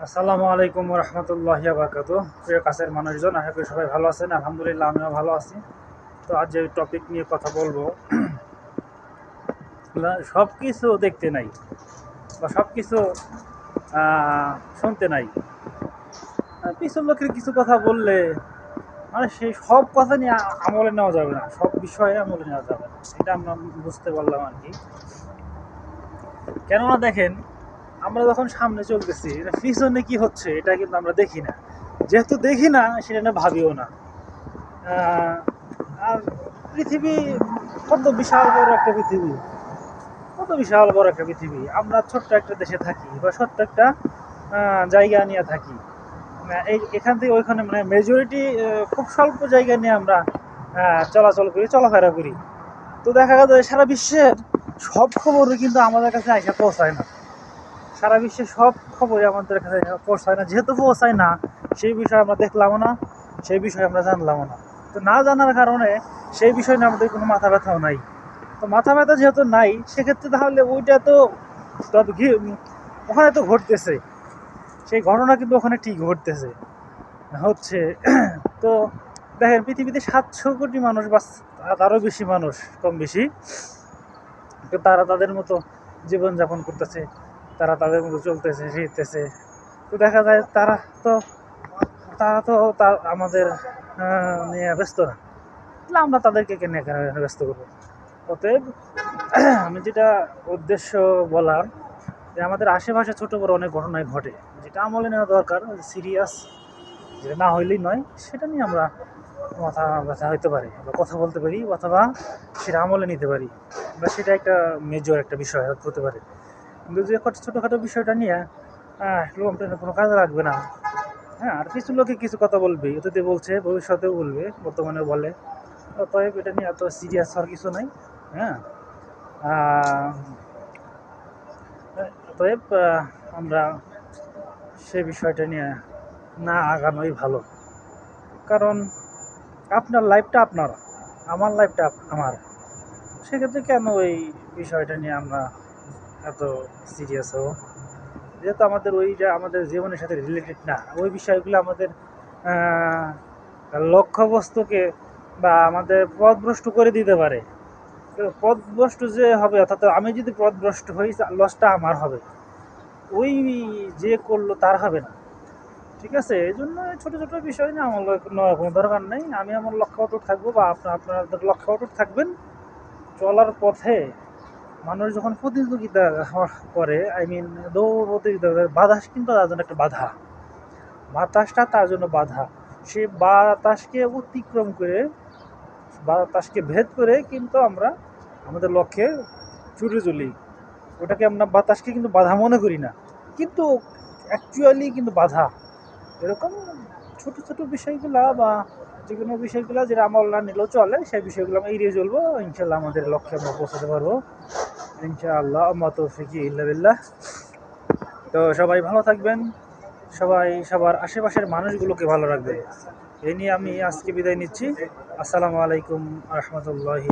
আসসালামু আলাইকুম রহমতুল্লাহি বারাকাতুহু। প্রিয় কাছের মানুষজন, আশা করি সবাই ভালো আছেন। আলহামদুলিল্লাহ, আমিও ভালো আছি। তো আজ যে টপিক নিয়ে কথা বলবো, সব কিছু দেখতে নাই বা সব কিছু শুনতে নাই। কিছু লোকের কিছু কথা বললে মানে সেই সব কথা নিয়ে আমলে নেওয়া যাবে না, সব বিষয়ে আমলে নেওয়া যাবে না, এটা আমরা বুঝতে পারলাম আর কি। কেননা দেখেন, আমরা যখন সামনে চলতেছি, পিছনে কি হচ্ছে এটা কিন্তু আমরা দেখি না। যেহেতু দেখি না, সেটা নিয়ে ভাবিও না। আহ, আর পৃথিবী কত বিশাল বড় একটা পৃথিবী, কত বিশাল বড় একটা পৃথিবী। আমরা ছোট্ট একটা দেশে থাকি বা ছোট্ট একটা জায়গা নিয়ে থাকি। এই এখান থেকে ওইখানে মানে মেজরিটি খুব স্বল্প জায়গা নিয়ে আমরা চলাচল করি, চলাফেরা করি। তো দেখা যায় সারা বিশ্বের সব খবরই কিন্তু আমাদের কাছে এসে পৌঁছায় না। সারা বিশ্বের সব খবরই আমাদের কাছে পৌঁছায় না। যেহেতু পৌঁছায় না, সেই বিষয়ে আমরা দেখলামও না, সেই বিষয়ে আমরা জানলামও না। তো না জানার কারণে সেই বিষয় নিয়ে আমাদের কোনো মাথা ব্যথাও নাই। তো মাথা ব্যথা যেহেতু নাই, সেক্ষেত্রে তাহলে ওইটা তো তবে কি ওখানে তো ঘটতেছে, সেই ঘটনা কিন্তু ওখানে ঠিক ঘটতেছে হচ্ছে। তো দেখেন, পৃথিবীতে 700 কোটি মানুষ বা তারও বেশি মানুষ, কম বেশি, তো তারা তাদের মতো জীবনযাপন করতেছে, তারা তাদের মতো চলতেছে ফিরতেছে। তো দেখা যায় তো তারা আমাদের নিয়ে ব্যস্ত না। তাহলে আমরা তাদেরকে কেন ব্যস্ত করবো? অতএব আমি যেটা উদ্দেশ্য বলার, যে আমাদের আশেপাশে ছোট বড় অনেক ঘটনাই ঘটে, যেটা আমলে নেওয়া দরকার, সিরিয়াস, যেটা না হইলেই নয়, সেটা নিয়ে আমরা মাথা ব্যথা হইতে পারি বা কথা বলতে পারি, অথবা সেটা আমলে নিতে পারি, বা সেটা একটা মেজর একটা বিষয় হতে পারে। কিন্তু যে ছোটোখাটো বিষয়টা নিয়ে লোকটা কোনো কাজে লাগবে না। হ্যাঁ, আর কিছু লোকে কিছু কথা বলবে, অতীতে বলছে, ভবিষ্যতেও বলবে, বর্তমানেও বলে। অতএব এটা নিয়ে এত সিরিয়াস হওয়ার কিছু নাই। হ্যাঁ, আহ, অতএব আমরা সে বিষয়টা নিয়ে না আগানোই ভালো। কারণ আপনার লাইফটা আপনার, আমার লাইফটা আমার। সেক্ষেত্রে কেন ওই বিষয়টা নিয়ে আমরা এত সিরিয়াস হব? যেহেতু আমাদের ওইটা আমাদের জীবনের সাথে রিলেটেড না, ওই বিষয়গুলো আমাদের আহ, লক্ষ্যবস্তুকে বা আমাদের পথভ্রষ্ট করে দিতে পারে। কিন্তু পথভ্রষ্ট যে হবে, অর্থাৎ আমি যদি পথভ্রষ্ট হই, লসটা আমার হবে, ওই যে করলো তার হবে না। ঠিক আছে, এই জন্য ছোটো ছোটো বিষয় না আমার নেওয়ার কোনো দরকার নেই। আমি আমার লক্ষ্য অটুট থাকবো, বা আপনাদের লক্ষ্য অটুট থাকবেন। চলার পথে মানুষ যখন প্রতিযোগিতা করে, আই মিন দৌড় প্রতিযোগিতা করে, বাতাস কিন্তু তার জন্য একটা বাধা, বাতাসটা তার জন্য বাধা। সে বাতাসকে অতিক্রম করে, বাতাসকে ভেদ করে কিন্তু আমরা আমাদের লক্ষ্যে ছুটে চলি। ওটাকে আমরা বাতাসকে কিন্তু বাধা মনে করি না, কিন্তু অ্যাকচুয়ালি কিন্তু বাধা। এরকম ছোট ছোট বিষয়গুলা বা যে কোনো বিষয়গুলো যেটা আমল না নিলেও চলে, সেই বিষয়গুলো আমরা এড়িয়ে চলবো। ইনশাল্লাহ আমাদের লক্ষ্যে আমরা পৌঁছাতে পারবো, ইনশাআল্লাহ। আম্মা তৌফিকি ইল্লা বিল্লাহ। তো সবাই ভালো থাকবেন, সবাই সবার আশেপাশের মানুষগুলোকে ভালো রাখবেন। এই নিয়ে আমি আজকে বিদায় নিচ্ছি। আসসালামু আলাইকুম রহমতুল্লাহি।